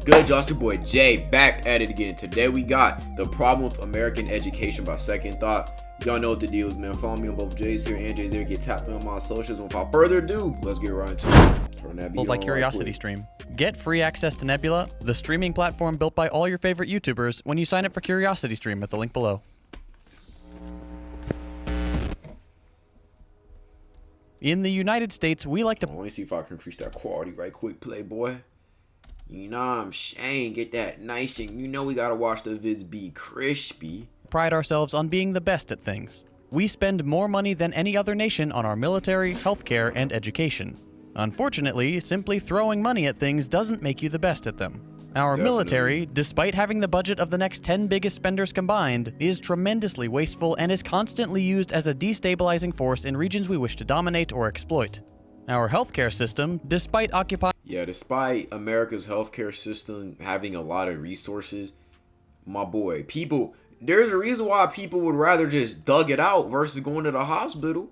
Good, y'all? It's your boy Jay back at it again. Today we got the problem with American education by second thought. Y'all know what the deal is, man. Follow me on both Jays here and Jays here. Get tapped on my socials. And without further ado, let's get right into it. Turn that beat By on Curiosity right Stream. Get free access to Nebula, the streaming platform built by all your favorite YouTubers, when you sign up for Curiosity Stream at the link below. In the United States, we like to Let me see if I can increase that quality right quick, playboy. You know I'm saying, get that nice, and you know we gotta watch the vids be crispy. pride ourselves on being the best at things. We spend more money than any other nation on our military, healthcare, and education. Unfortunately, simply throwing money at things doesn't make you the best at them. Our military, despite having the budget of the next 10 biggest spenders combined, is tremendously wasteful and is constantly used as a destabilizing force in regions we wish to dominate or exploit. Our healthcare system, despite Despite America's healthcare system having a lot of resources, my boy, there's a reason why people would rather just dug it out versus going to the hospital.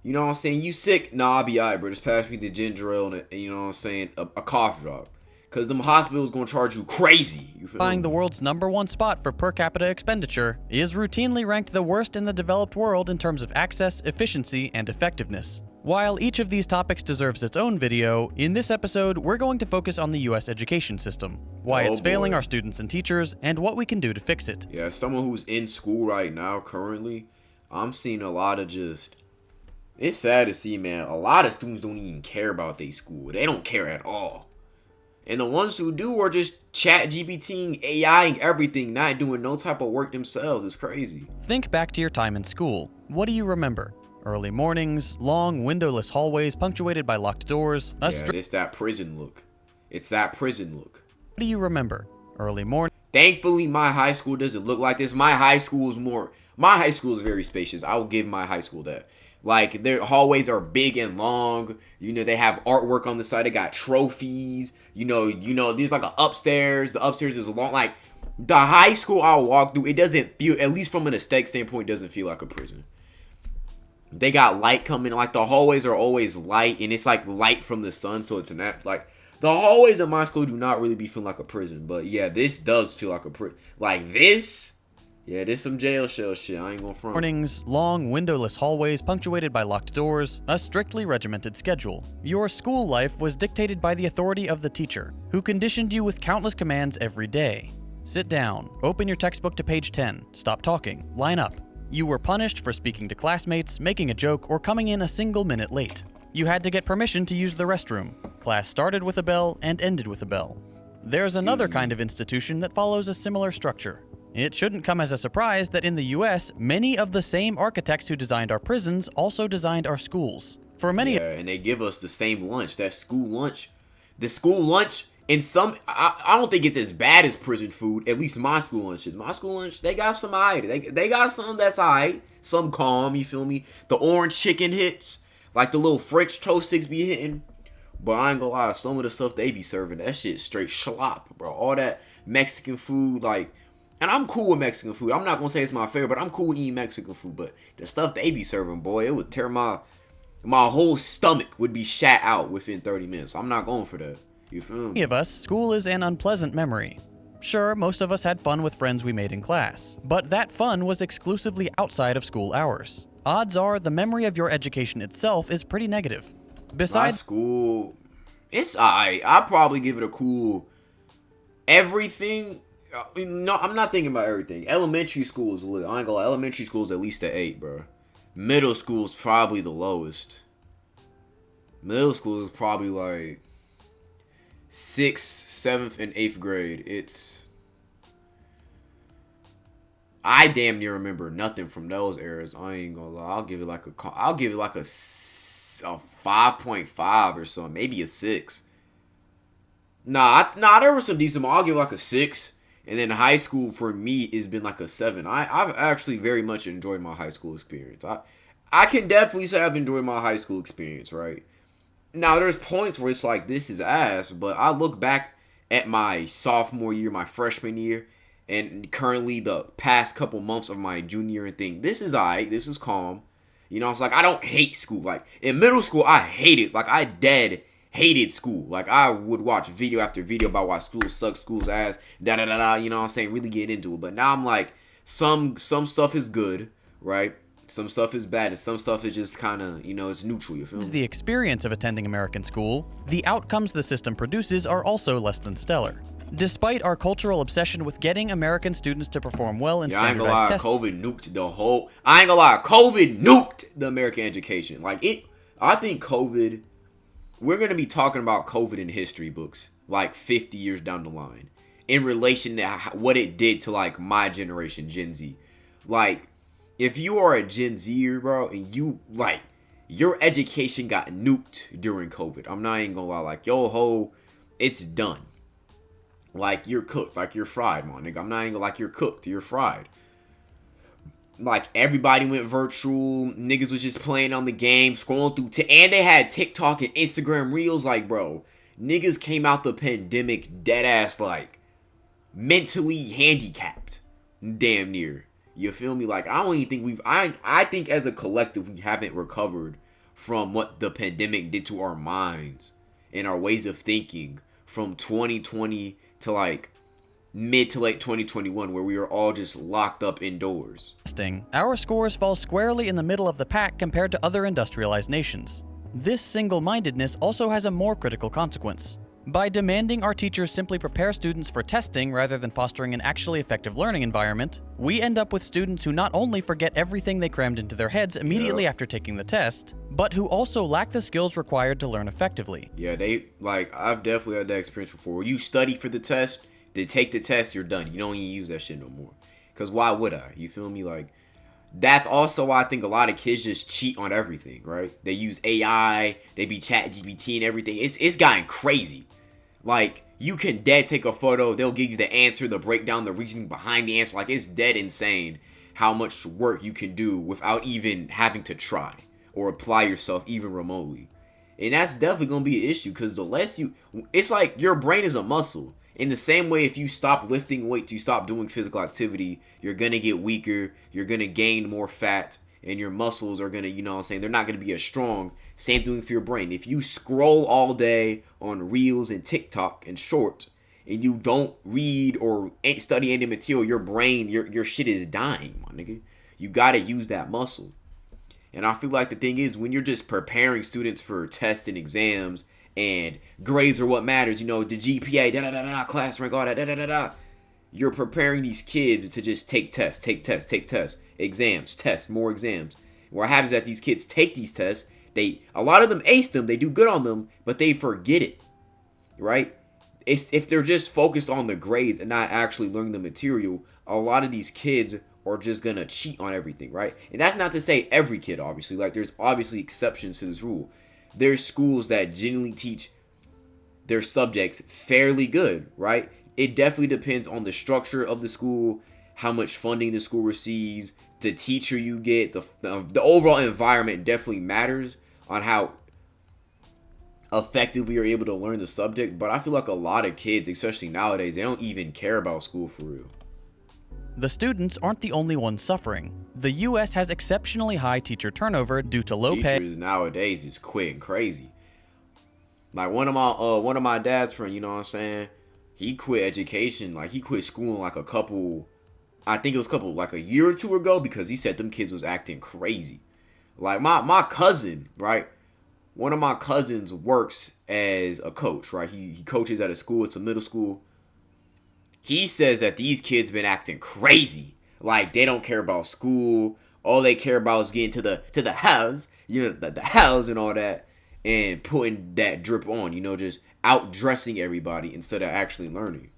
You know what I'm saying? You sick? Nah, I'll be alright, bro. Just pass me the ginger ale and you know what I'm saying? A cough drop. Because them hospitals gonna charge you crazy. You feel Occupying me? the world's #1 spot for per capita expenditure, is routinely ranked the worst in the developed world in terms of access, efficiency, and effectiveness. While each of these topics deserves its own video, in this episode we're going to focus on the US education system, why it's failing our students and teachers, and what we can do to fix it. Yeah, as someone who's in school right now currently, I'm seeing a lot of it's sad to see, man, a lot of students don't even care about their school. They don't care at all. And the ones who do are just chat GPTing, AIing everything, not doing no type of work themselves. It's crazy. Think back to your time in school. What do you remember? Early mornings, long windowless hallways punctuated by locked doors. It's that prison look. It's that prison look. What do you remember? Early morning. Thankfully, my high school doesn't look like this. My high school is very spacious. I will give my high school that. Like, their hallways are big and long. You know, they have artwork on the side. They got trophies. You know, there's like an upstairs. The upstairs is long. Like, the high school I walk through, it doesn't feel, at least from an aesthetic standpoint, it doesn't feel like a prison. They got light coming. Like, the hallways are always light, and it's like light from the sun, so it's not like the hallways of my school do not really be feeling like a prison. But yeah, this does feel like a prison. Like this. Yeah, this some jail shell shit. I ain't gonna front. Mornings, long windowless hallways punctuated by locked doors, a strictly regimented schedule. Your school life was dictated by the authority of the teacher, who conditioned you with countless commands every day. Sit down, open your textbook to page 10, stop talking, line up. You were punished for speaking to classmates, making a joke, or coming in a single minute late. You had to get permission to use the restroom. Class started with a bell and ended with a bell. There's another kind of institution that follows a similar structure. It shouldn't come as a surprise that in the US, many of the same architects who designed our prisons also designed our schools. For many, and they give us the same lunch, that school lunch. The school lunch, in some, I don't think it's as bad as prison food, at least my school lunches. My school lunch, they got some alright. They got some that's alright, some calm, you feel me? The orange chicken hits, like the little French toast sticks be hitting. But I ain't gonna lie, some of the stuff they be serving, that shit straight slop, bro. All that Mexican food, like, and I'm cool with Mexican food. I'm not going to say it's my favorite, but I'm cool with eating Mexican food. But the stuff they be serving, boy, it would tear my whole stomach would be shat out within 30 minutes. I'm not going for that. You feel me? many of us, school is an unpleasant memory. Sure, most of us had fun with friends we made in class, but that fun was exclusively outside of school hours. Odds are the memory of your education itself is pretty negative. My school, it's alright. I'll probably give it a cool everything. No, I'm not thinking about everything. Elementary school is lit. I ain't gonna lie. Elementary school is at least an 8, bro. Middle school is probably the lowest. Middle school is probably like 6th, 7th, and 8th grade. I damn near remember nothing from those eras. I ain't gonna lie. I'll give it like a 5.5 or something, maybe a 6. Nah, there was some decent. I'll give it like a 6. And then high school for me has been like a 7. I've actually very much enjoyed my high school experience. I can definitely say I've enjoyed my high school experience, right? Now, there's points where it's like, this is ass, but I look back at my sophomore year, my freshman year, and currently the past couple months of my junior year and think, this is alright, this is calm. You know, it's like, I don't hate school. Like, in middle school, I hated, like, I dead hated school. Like, I would watch video after video about why school sucks, school's ass, da da da da. You know what I'm saying? Really get into it. But now I'm like, some stuff is good, right? Some stuff is bad, and some stuff is just kind of, it's neutral. You feel me? The experience of attending American school, the outcomes the system produces are also less than stellar. Despite our cultural obsession with getting American students to perform well in standardized tests, COVID nuked the whole. I ain't gonna lie, COVID nuked the American education. I think COVID. We're gonna be talking about COVID in history books like 50 years down the line, in relation to what it did to like my generation, Gen Z. Like, if you are a Gen Zer, bro, and your education got nuked during COVID, I'm not even gonna lie, like, it's done. Like, you're cooked, like, you're fried, my nigga. I'm not even gonna, like, you're cooked, you're fried. Like, everybody went virtual, niggas was just playing on the game, scrolling through, and they had TikTok and Instagram Reels, like, bro, niggas came out the pandemic dead-ass, like, mentally handicapped, damn near. You feel me? Like, I don't even think I think as a collective, we haven't recovered from what the pandemic did to our minds and our ways of thinking from 2020 to, like, mid to late 2021, where we were all just locked up indoors. Our scores fall squarely in the middle of the pack compared to other industrialized nations. This single-mindedness also has a more critical consequence. By demanding our teachers simply prepare students for testing rather than fostering an actually effective learning environment, we end up with students who not only forget everything they crammed into their heads immediately after taking the test, but who also lack the skills required to learn effectively. Yeah, I've definitely had that experience before. Where you study for the test, then take the test, you're done. You don't even use that shit no more. Because why would I? You feel me? Like, that's also why I think a lot of kids just cheat on everything, right? They use AI, they be chat GPT and everything. It's gotten crazy. Like, you can dead take a photo, they'll give you the answer, the breakdown, the reasoning behind the answer. Like, it's dead insane how much work you can do without even having to try or apply yourself even remotely. And that's definitely going to be an issue, because the less it's like your brain is a muscle. In the same way, if you stop lifting weights, you stop doing physical activity, you're going to get weaker, you're going to gain more fat, and your muscles are going to, they're not going to be as strong. Same thing for your brain. If you scroll all day on Reels and TikTok and Shorts, and you don't read or ain't study any material, your brain, your shit is dying, my nigga. You got to use that muscle. And I feel like the thing is, when you're just preparing students for tests and exams, and grades are what matters, the GPA, class rank, all that, you're preparing these kids to just take tests, exams, tests, more exams. What happens is that these kids take these tests, a lot of them ace them, they do good on them, but they forget it, right? If they're just focused on the grades and not actually learning the material, a lot of these kids are just gonna cheat on everything, right? And that's not to say every kid, obviously. Like, there's obviously exceptions to this rule. There's schools that genuinely teach their subjects fairly good, right? It definitely depends on the structure of the school, how much funding the school receives, the teacher you get, the overall environment definitely matters on how effectively you're able to learn the subject. But I feel like a lot of kids, especially nowadays, they don't even care about school for real. The students aren't the only ones suffering. The U.S. has exceptionally high teacher turnover due to low pay. Teachers nowadays is quitting crazy. Like, one of my dad's friends, you know what I'm saying? He quit education, like, he quit school in like like a year or two ago, because he said them kids was acting crazy. Like, my cousin, right? One of my cousins works as a coach, right? He coaches at a school. It's a middle school. He says that these kids been acting crazy. Like, they don't care about school. All they care about is getting to the house, the house and all that, and putting that drip on, just outdressing everybody instead of actually learning.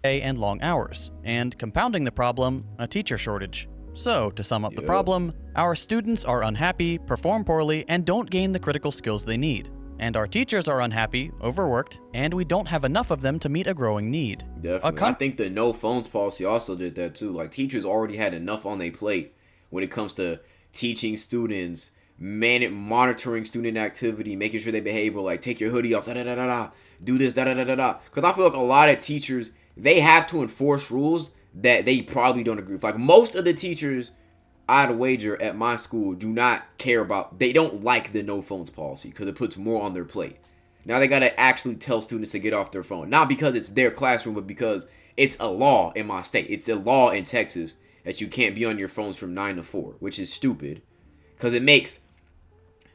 And long hours, and compounding the problem, a teacher shortage. So, to sum up the problem, our students are unhappy, perform poorly, and don't gain the critical skills they need. And our teachers are unhappy, overworked, and we don't have enough of them to meet a growing need. Definitely. I think the no phones policy also did that too. Like, teachers already had enough on their plate when it comes to teaching students, monitoring student activity, making sure they behave well, like, take your hoodie off, do this, Because I feel like a lot of teachers, they have to enforce rules that they probably don't agree with. Like, most of the teachers, I'd wager, at my school do not care about, they don't like the no phones policy because it puts more on their plate. Now they gotta actually tell students to get off their phone. Not because it's their classroom, but because it's a law in my state. It's a law in Texas that you can't be on your phones from 9 to 4, which is stupid. Because it makes,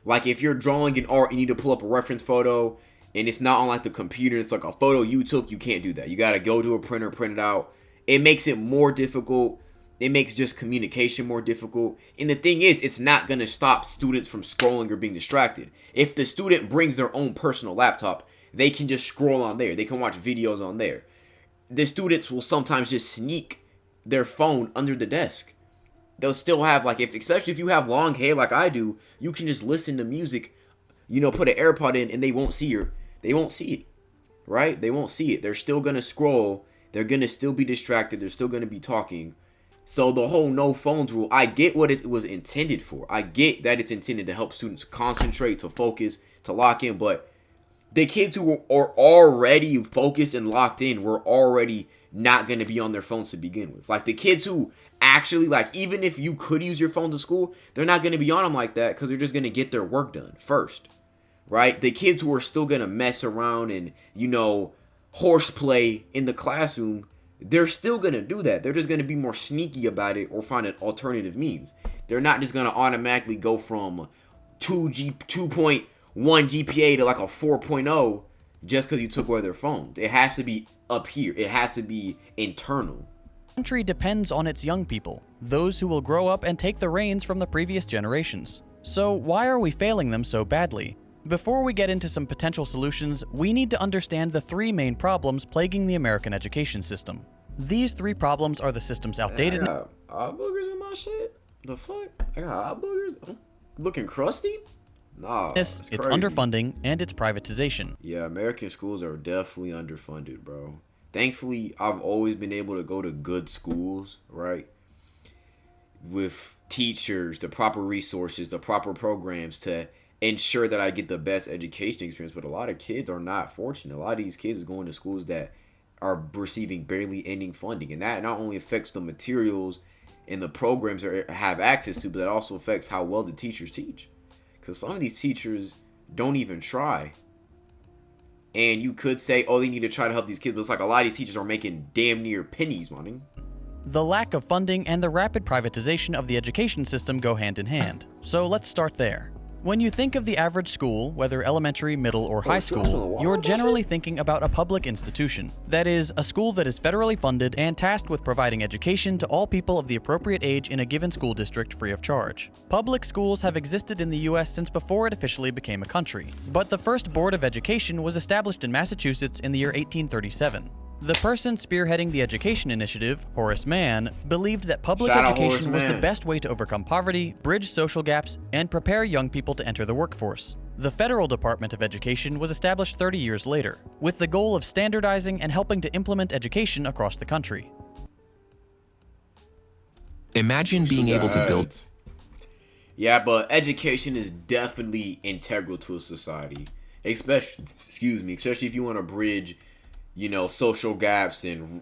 like, if you're drawing an art, you need to pull up a reference photo, and it's not on, like, the computer. It's like a photo you took. You can't do that. You gotta go to a printer, print it out. It makes it more difficult. It makes just communication more difficult. And the thing is, it's not going to stop students from scrolling or being distracted. If the student brings their own personal laptop, they can just scroll on there. They can watch videos on there. The students will sometimes just sneak their phone under the desk. They'll still have, like, especially if you have long hair like I do, you can just listen to music, put an AirPod in, and they won't see it, right? They won't see it. They're still going to scroll. They're going to still be distracted. They're still going to be talking. So the whole no phones rule, I get what it was intended for. I get that it's intended to help students concentrate, to focus, to lock in. But the kids who are already focused and locked in were already not going to be on their phones to begin with. Like, the kids who actually, like, even if you could use your phone to school, they're not going to be on them like that because they're just going to get their work done first, right? The kids who are still going to mess around and, horseplay in the classroom, they're still going to do that. They're just going to be more sneaky about it or find an alternative means. They're not just going to automatically go from 2.1 GPA to like a 4.0 just because you took away their phones. It has to be up here. It has to be internal. The country depends on its young people, those who will grow up and take the reins from the previous generations. So why are we failing them so badly? Before we get into some potential solutions, we need to understand the three main problems plaguing the American education system. These three problems are the system's outdated... I got eye boogers in my shit? The fuck? I got eye boogers? I'm looking crusty? Nah, its underfunding, and its privatization. Yeah, American schools are definitely underfunded, bro. Thankfully, I've always been able to go to good schools, right? With teachers, the proper resources, the proper programs to ensure that I get the best education experience. But a lot of kids are not fortunate. A lot of these kids is going to schools that are receiving barely any funding. And that not only affects the materials and the programs they have access to, but that also affects how well the teachers teach. Because some of these teachers don't even try. And you could say, oh, they need to try to help these kids. But it's like a lot of these teachers are making damn near pennies, money. The lack of funding and the rapid privatization of the education system go hand in hand. So let's start there. When you think of the average school, whether elementary, middle, or high school, you're generally thinking about a public institution. That is, a school that is federally funded and tasked with providing education to all people of the appropriate age in a given school district free of charge. Public schools have existed in the US since before it officially became a country, but the first Board of Education was established in Massachusetts in the year 1837. The person spearheading the education initiative, Horace Mann, believed that public education was the best way to overcome poverty, bridge social gaps, and prepare young people to enter the workforce. The Federal Department of Education was established 30 years later, with the goal of standardizing and helping to implement education across the country. Imagine being able to build... Yeah, but education is definitely integral to a society. Especially if you want to bridge social gaps and,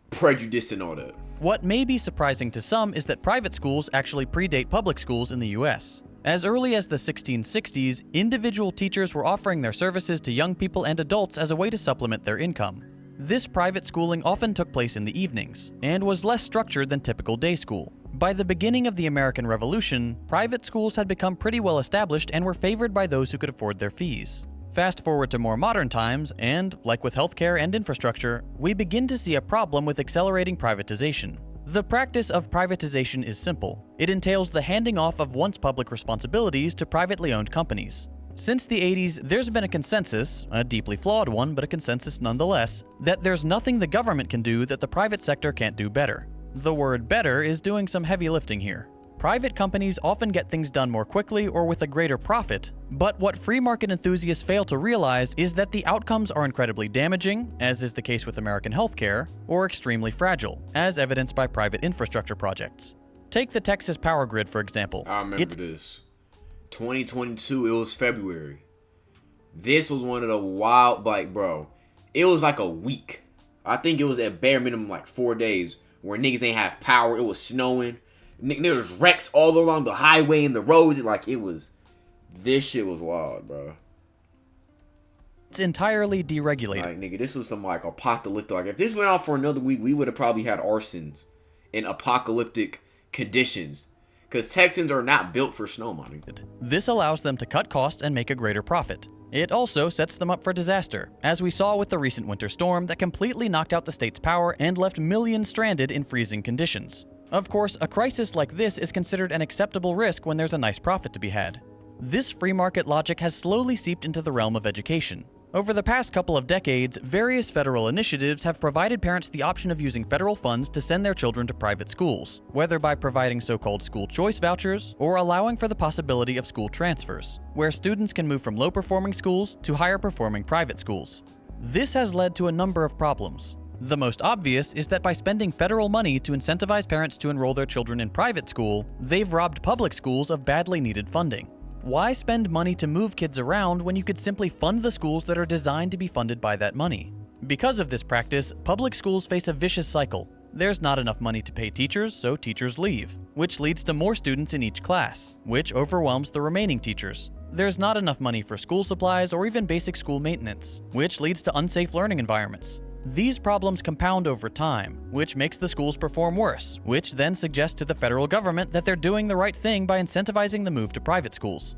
prejudice and all that. What may be surprising to some is that private schools actually predate public schools in the US. As early as the 1660s, individual teachers were offering their services to young people and adults as a way to supplement their income. This private schooling often took place in the evenings, and was less structured than typical day school. By the beginning of the American Revolution, private schools had become pretty well established and were favored by those who could afford their fees. Fast forward to more modern times, and, like with healthcare and infrastructure, we begin to see a problem with accelerating privatization. The practice of privatization is simple. It entails the handing off of once public responsibilities to privately owned companies. Since the 80s, there's been a consensus, a deeply flawed one, but a consensus nonetheless, that there's nothing the government can do that the private sector can't do better. The word better is doing some heavy lifting here. Private companies often get things done more quickly or with a greater profit, but what free market enthusiasts fail to realize is that the outcomes are incredibly damaging, as is the case with American healthcare, or extremely fragile, as evidenced by private infrastructure projects. Take the Texas power grid, for example. I remember this. 2022, it was February. This was one of the wild, it was like a week. I think it was at bare minimum like 4 days where niggas ain't have power. It was snowing. There was wrecks all along the highway and the roads. This shit was wild, bro. It's entirely deregulated. Like, nigga, this was some, like, apocalyptic. Like, if this went on for another week, we would have probably had arsons in apocalyptic conditions. Because Texans are not built for snow, money. This allows them to cut costs and make a greater profit. It also sets them up for disaster, as we saw with the recent winter storm that completely knocked out the state's power and left millions stranded in freezing conditions. Of course, a crisis like this is considered an acceptable risk when there's a nice profit to be had. This free market logic has slowly seeped into the realm of education. Over the past couple of decades, various federal initiatives have provided parents the option of using federal funds to send their children to private schools, whether by providing so-called school choice vouchers or allowing for the possibility of school transfers, where students can move from low-performing schools to higher-performing private schools. This has led to a number of problems. The most obvious is that by spending federal money to incentivize parents to enroll their children in private school, they've robbed public schools of badly needed funding. Why spend money to move kids around when you could simply fund the schools that are designed to be funded by that money? Because of this practice, public schools face a vicious cycle. There's not enough money to pay teachers, so teachers leave, which leads to more students in each class, which overwhelms the remaining teachers. There's not enough money for school supplies or even basic school maintenance, which leads to unsafe learning environments. These problems compound over time, which makes the schools perform worse, which then suggests to the federal government that they're doing the right thing by incentivizing the move to private schools.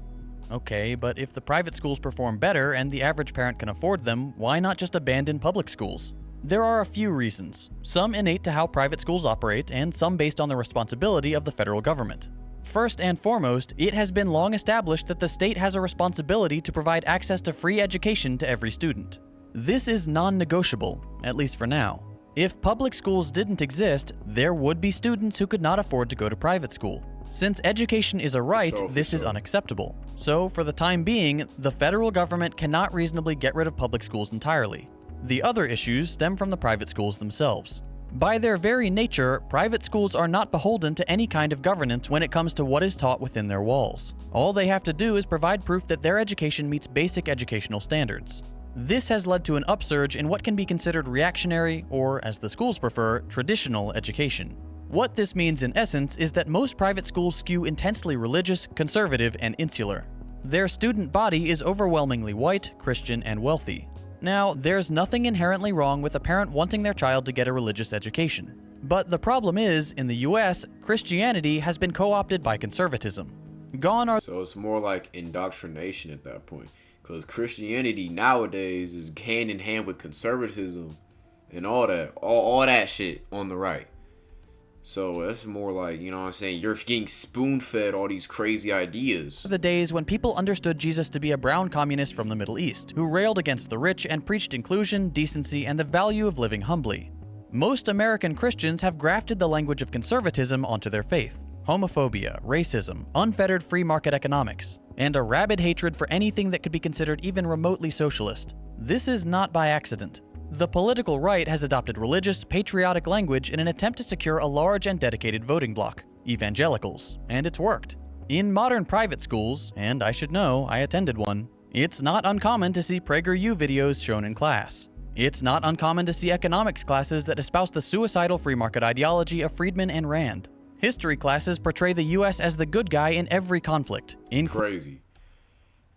Okay, but if the private schools perform better and the average parent can afford them, why not just abandon public schools? There are a few reasons, some innate to how private schools operate and some based on the responsibility of the federal government. First and foremost, it has been long established that the state has a responsibility to provide access to free education to every student. This is non-negotiable, at least for now. If public schools didn't exist, there would be students who could not afford to go to private school. Since education is a right, this is unacceptable. So, for the time being, the federal government cannot reasonably get rid of public schools entirely. The other issues stem from the private schools themselves. By their very nature, private schools are not beholden to any kind of governance when it comes to what is taught within their walls. All they have to do is provide proof that their education meets basic educational standards. This has led to an upsurge in what can be considered reactionary, or as the schools prefer, traditional education. What this means in essence is that most private schools skew intensely religious, conservative, and insular. Their student body is overwhelmingly white, Christian, and wealthy. Now, there's nothing inherently wrong with a parent wanting their child to get a religious education. But the problem is, in the US, Christianity has been co-opted by conservatism. Gone are— So it's more like indoctrination at that point. Because Christianity nowadays is hand in hand with conservatism and all that. All that shit on the right. So that's more like, you know what I'm saying, you're getting spoon-fed all these crazy ideas. The days when people understood Jesus to be a brown communist from the Middle East, who railed against the rich and preached inclusion, decency, and the value of living humbly. Most American Christians have grafted the language of conservatism onto their faith. Homophobia, racism, unfettered free market economics, and a rabid hatred for anything that could be considered even remotely socialist. This is not by accident. The political right has adopted religious, patriotic language in an attempt to secure a large and dedicated voting bloc, evangelicals, and it's worked. In modern private schools, and I should know, I attended one, it's not uncommon to see PragerU videos shown in class. It's not uncommon to see economics classes that espouse the suicidal free market ideology of Friedman and Rand. History classes portray the US as the good guy in every conflict.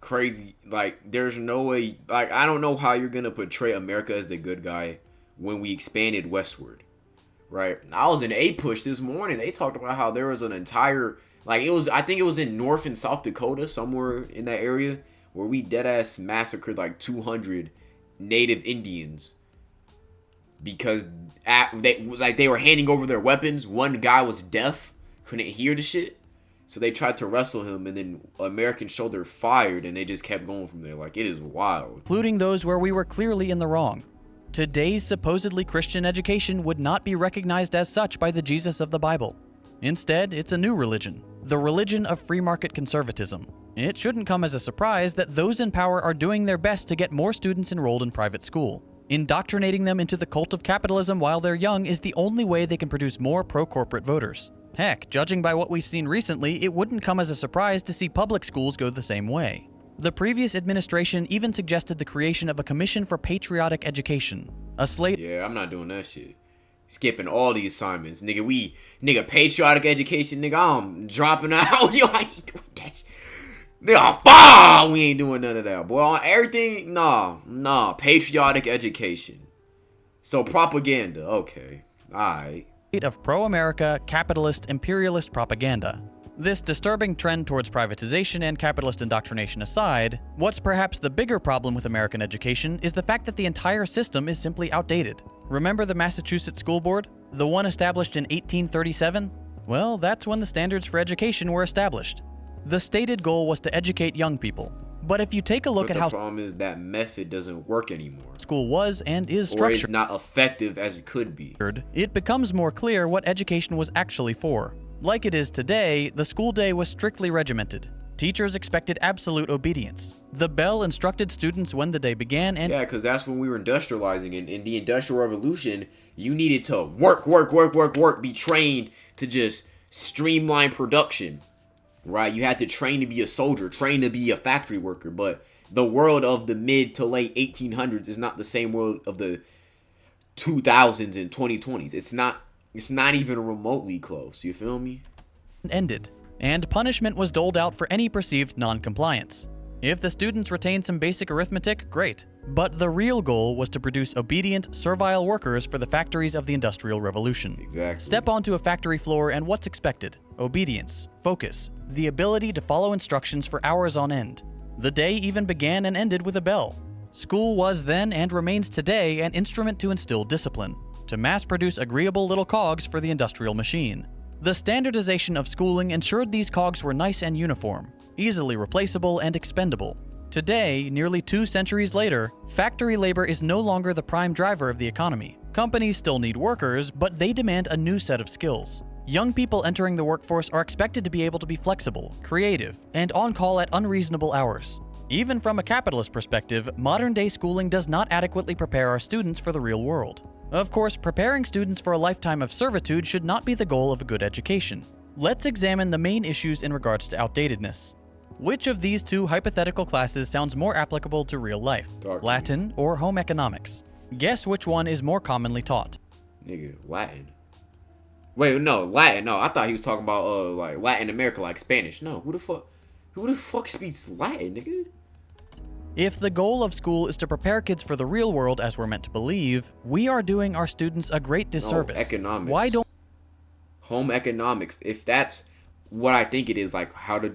Crazy. Like, there's no way, like, I don't know how you're gonna portray America as the good guy when we expanded westward, right? I was in A-Push this morning. They talked about how there was an entire, like, I think it was in North and South Dakota, somewhere in that area, where we deadass massacred like 200 native Indians because they were handing over their weapons. One guy was deaf, couldn't hear the shit. So they tried to wrestle him, and then American shoulder fired, and they just kept going from there. Like, it is wild. Including those where we were clearly in the wrong. Today's supposedly Christian education would not be recognized as such by the Jesus of the Bible. Instead, it's a new religion, the religion of free market conservatism. It shouldn't come as a surprise that those in power are doing their best to get more students enrolled in private school. Indoctrinating them into the cult of capitalism while they're young is the only way they can produce more pro-corporate voters. Heck, judging by what we've seen recently, it wouldn't come as a surprise to see public schools go the same way. The previous administration even suggested the creation of a commission for patriotic education, a slate— Yeah, I'm not doing that shit. Skipping all the assignments. Nigga, patriotic education, nigga, I'm dropping out. Yo, I ain't doing that shit. We ain't doing none of that, boy. On everything, nah. Patriotic education. So propaganda, okay, all right. Of pro-America, capitalist, imperialist propaganda. This disturbing trend towards privatization and capitalist indoctrination aside, what's perhaps the bigger problem with American education is the fact that the entire system is simply outdated. Remember the Massachusetts School Board? The one established in 1837? Well, that's when the standards for education were established. The stated goal was to educate young people. But if you take a look at how the problem is that method doesn't work anymore. School was and is Or structured, it's not effective as it could be. It becomes more clear what education was actually for. Like it is today, the school day was strictly regimented. Teachers expected absolute obedience. The bell instructed students when the day began and Yeah, because that's when we were industrializing. And in the Industrial Revolution, you needed to work, be trained to just streamline production. Right? You had to train to be a soldier, train to be a factory worker. But the world of the mid to late 1800s is not the same world of the 2000s and 2020s. It's not even remotely close. You feel me? ended, and punishment was doled out for any perceived non-compliance. If the students retained some basic arithmetic, great. But the real goal was to produce obedient, servile workers for the factories of the Industrial Revolution. Exactly. Step onto a factory floor and what's expected? Obedience, focus, the ability to follow instructions for hours on end. The day even began and ended with a bell. School was then and remains today an instrument to instill discipline, to mass-produce agreeable little cogs for the industrial machine. The standardization of schooling ensured these cogs were nice and uniform, easily replaceable and expendable. Today, nearly 2 centuries later, factory labor is no longer the prime driver of the economy. Companies still need workers, but they demand a new set of skills. Young people entering the workforce are expected to be able to be flexible, creative, and on call at unreasonable hours. Even from a capitalist perspective, modern-day schooling does not adequately prepare our students for the real world. Of course, preparing students for a lifetime of servitude should not be the goal of a good education. Let's examine the main issues in regards to outdatedness. Which of these 2 hypothetical classes sounds more applicable to real life? Latin or home economics? Guess which one is more commonly taught. Nigga, Latin. Wait, no, Latin. No, I thought he was talking about like Latin America, like Spanish. No, who the fuck speaks Latin, nigga? If the goal of school is to prepare kids for the real world as we're meant to believe, we are doing our students a great disservice. No, economics. Why don't home economics? If that's what I think it is, like how to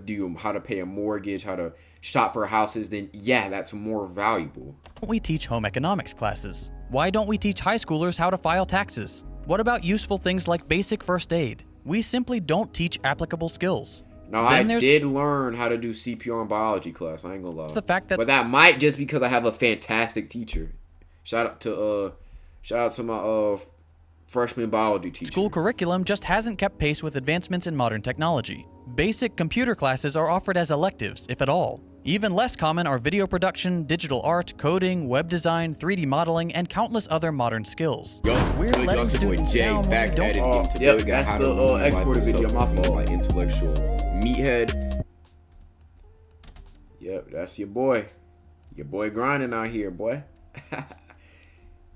pay a mortgage, how to shop for houses, then yeah, that's more valuable. we teach home economics classes? Why don't we teach high schoolers how to file taxes? What about useful things like basic first aid? We simply don't teach applicable skills. No, I did learn how to do CPR in biology class. I ain't gonna lie. The fact that, but that might just because I have a fantastic teacher. Shout out to my freshman biology teacher. School curriculum just hasn't kept pace with advancements in modern technology. Basic computer classes are offered as electives, if at all. Even less common are video production, digital art, coding, web design, 3D modeling, and countless other modern skills. We're letting students down when we don't. Yep, that's the exported video. My fault. Like intellectual meathead. Yep, that's your boy. Your boy grinding out here, boy.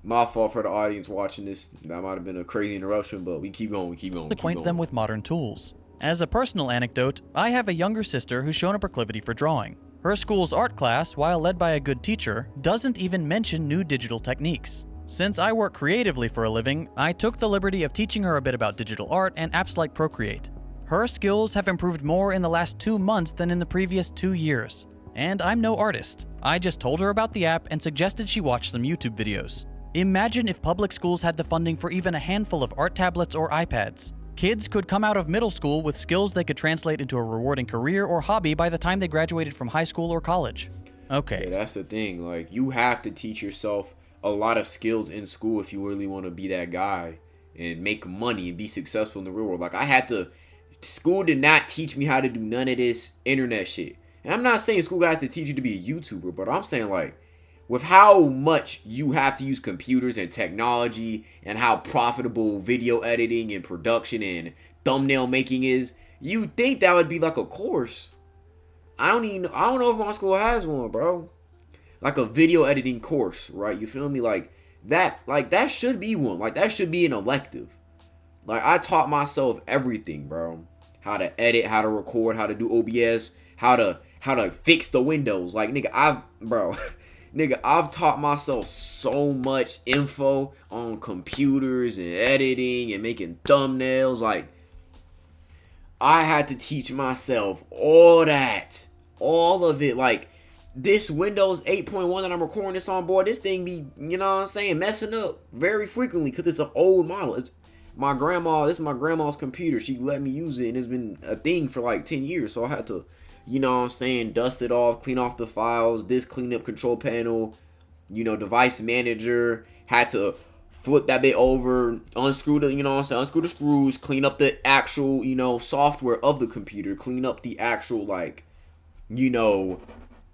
My fault for the audience watching this. That might have been a crazy interruption, but we keep going. Acquaint them with modern tools. As a personal anecdote, I have a younger sister who's shown a proclivity for drawing. Her school's art class, while led by a good teacher, doesn't even mention new digital techniques. Since I work creatively for a living, I took the liberty of teaching her a bit about digital art and apps like Procreate. Her skills have improved more in the last 2 months than in the previous 2 years. And I'm no artist. I just told her about the app and suggested she watch some YouTube videos. Imagine if public schools had the funding for even a handful of art tablets or iPads. Kids could come out of middle school with skills they could translate into a rewarding career or hobby by the time they graduated from high school or college. Okay. Yeah, that's the thing. Like, you have to teach yourself a lot of skills in school if you really want to be that guy and make money and be successful in the real world. Like, school did not teach me how to do none of this internet shit. And I'm not saying school has to teach you to be a YouTuber, but I'm saying, like, with how much you have to use computers and technology and how profitable video editing and production and thumbnail making is, you'd think that would be like a course. I don't know if my school has one, bro. Like a video editing course, right? You feel me? Like that should be one. Like that should be an elective. Like I taught myself everything, bro. How to edit, how to record, how to do OBS, how to how to fix the windows. Like, nigga, I've taught myself so much info on computers and editing and making thumbnails. Like, I had to teach myself all that. All of it. Like, this Windows 8.1 that I'm recording this on, boy, this thing be, you know what I'm saying, messing up very frequently because it's an old model. This is my grandma's computer. She let me use it, and it's been a thing for like 10 years. So I had to, you know what I'm saying, dust it off, clean off the files, clean up control panel, you know, device manager. Had to flip that bit over, unscrew the, you know what I'm saying, unscrew the screws, clean up the actual, you know, software of the computer, clean up the actual, like, you know,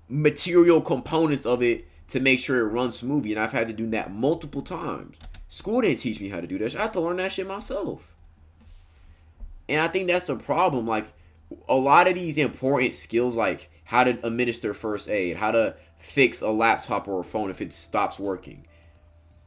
material components of it to make sure it runs smoothly. And I've had to do that multiple times. School didn't teach me how to do that. I had to learn that shit myself. And I think that's the problem. Like, a lot of these important skills, like how to administer first aid, how to fix a laptop or a phone if it stops working,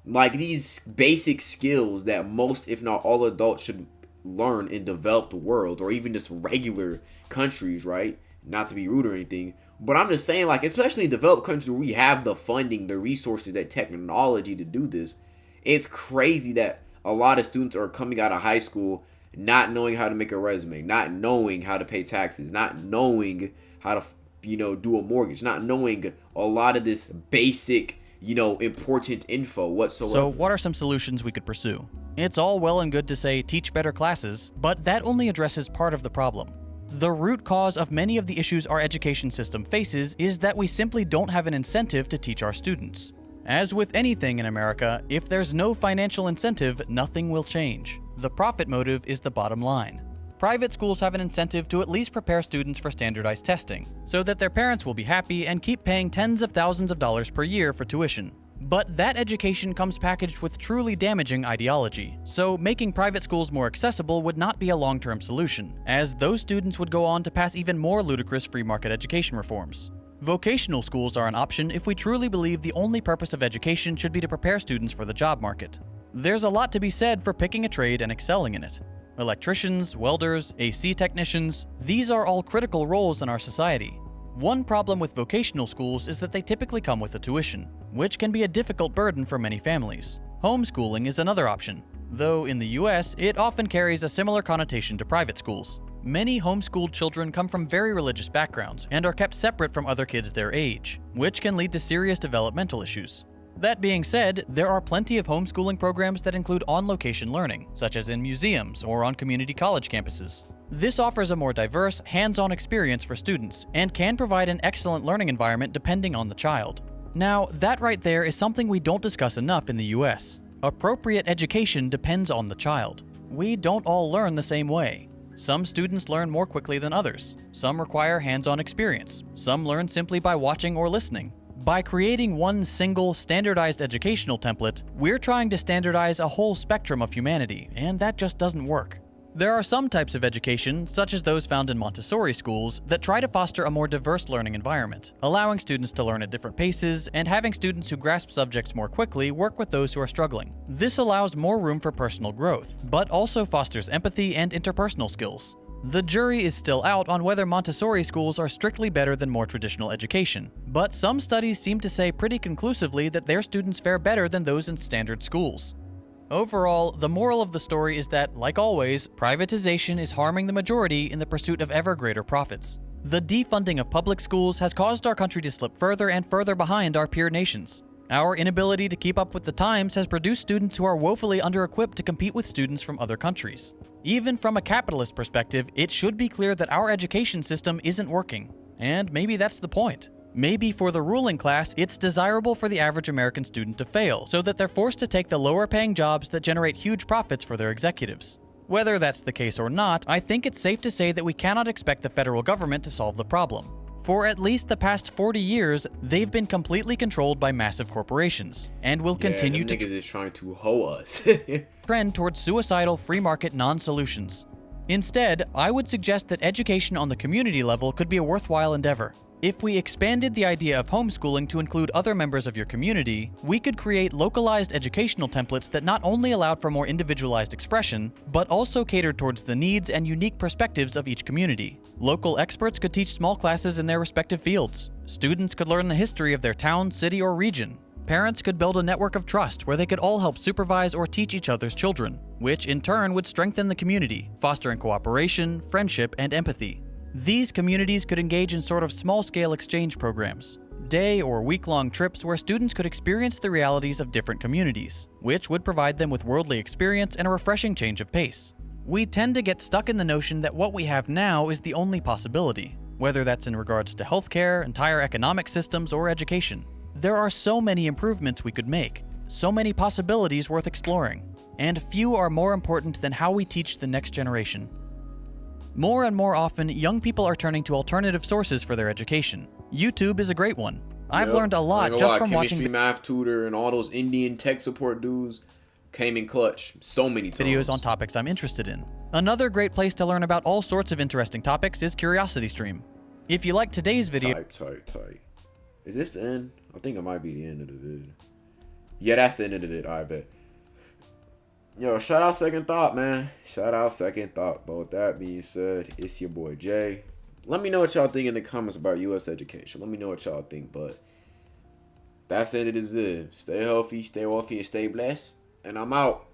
like these basic skills that most, if not all, adults should learn in developed worlds or even just regular countries, right? Not to be rude or anything, but I'm just saying, like, especially in developed countries where we have the funding, the resources, that technology to do this, it's crazy that a lot of students are coming out of high school not knowing how to make a resume, not knowing how to pay taxes, not knowing how to, you know, do a mortgage, not knowing a lot of this basic, you know, important info whatsoever. So what are some solutions we could pursue? It's all well and good to say teach better classes, but that only addresses part of the problem. The root cause of many of the issues our education system faces is that we simply don't have an incentive to teach our students. As with anything in America, if there's no financial incentive, nothing will change. The profit motive is the bottom line. Private schools have an incentive to at least prepare students for standardized testing, so that their parents will be happy and keep paying tens of thousands of dollars per year for tuition. But that education comes packaged with truly damaging ideology, so making private schools more accessible would not be a long-term solution, as those students would go on to pass even more ludicrous free market education reforms. Vocational schools are an option if we truly believe the only purpose of education should be to prepare students for the job market. There's a lot to be said for picking a trade and excelling in it. Electricians, welders, AC technicians, these are all critical roles in our society. One problem with vocational schools is that they typically come with a tuition, which can be a difficult burden for many families. Homeschooling is another option, though in the US, it often carries a similar connotation to private schools. Many homeschooled children come from very religious backgrounds and are kept separate from other kids their age, which can lead to serious developmental issues. That being said, there are plenty of homeschooling programs that include on-location learning, such as in museums or on community college campuses. This offers a more diverse, hands-on experience for students and can provide an excellent learning environment depending on the child. Now, that right there is something we don't discuss enough in the US. Appropriate education depends on the child. We don't all learn the same way. Some students learn more quickly than others. Some require hands-on experience. Some learn simply by watching or listening. By creating one single, standardized educational template, we're trying to standardize a whole spectrum of humanity, and that just doesn't work. There are some types of education, such as those found in Montessori schools, that try to foster a more diverse learning environment, allowing students to learn at different paces and having students who grasp subjects more quickly work with those who are struggling. This allows more room for personal growth, but also fosters empathy and interpersonal skills. The jury is still out on whether Montessori schools are strictly better than more traditional education, but some studies seem to say pretty conclusively that their students fare better than those in standard schools. Overall, the moral of the story is that, like always, privatization is harming the majority in the pursuit of ever greater profits. The defunding of public schools has caused our country to slip further and further behind our peer nations. Our inability to keep up with the times has produced students who are woefully under-equipped to compete with students from other countries. Even from a capitalist perspective, it should be clear that our education system isn't working. And maybe that's the point. Maybe for the ruling class, it's desirable for the average American student to fail, so that they're forced to take the lower-paying jobs that generate huge profits for their executives. Whether that's the case or not, I think it's safe to say that we cannot expect the federal government to solve the problem. For at least the past 40 years, they've been completely controlled by massive corporations, and will continue to niggas is trying to hoe us. trend towards suicidal free market non-solutions. Instead, I would suggest that education on the community level could be a worthwhile endeavor. If we expanded the idea of homeschooling to include other members of your community, we could create localized educational templates that not only allowed for more individualized expression, but also catered towards the needs and unique perspectives of each community. Local experts could teach small classes in their respective fields. Students could learn the history of their town, city, or region. Parents could build a network of trust where they could all help supervise or teach each other's children, which in turn would strengthen the community, fostering cooperation, friendship, and empathy. These communities could engage in sort of small-scale exchange programs, day or week-long trips where students could experience the realities of different communities, which would provide them with worldly experience and a refreshing change of pace. We tend to get stuck in the notion that what we have now is the only possibility, whether that's in regards to healthcare, entire economic systems, or education. There are so many improvements we could make, so many possibilities worth exploring, and few are more important than how we teach the next generation. More and more often, young people are turning to alternative sources for their education. YouTube is a great one. I've learned a lot just from watching Chemistry, math tutor, and all those Indian tech support dudes came in clutch so many times. Videos on topics I'm interested in. Another great place to learn about all sorts of interesting topics is CuriosityStream. If you like today's video... Tight. Is this the end? I think it might be the end of the vid. Yeah, that's the end of the vid. I bet. Yo, shout out Second Thought, man. Shout out Second Thought. But with that being said, it's your boy Jay. Let me know what y'all think in the comments about U.S. education. Let me know what y'all think. But that's the end of this vid. Stay healthy, stay wealthy, and stay blessed. And I'm out.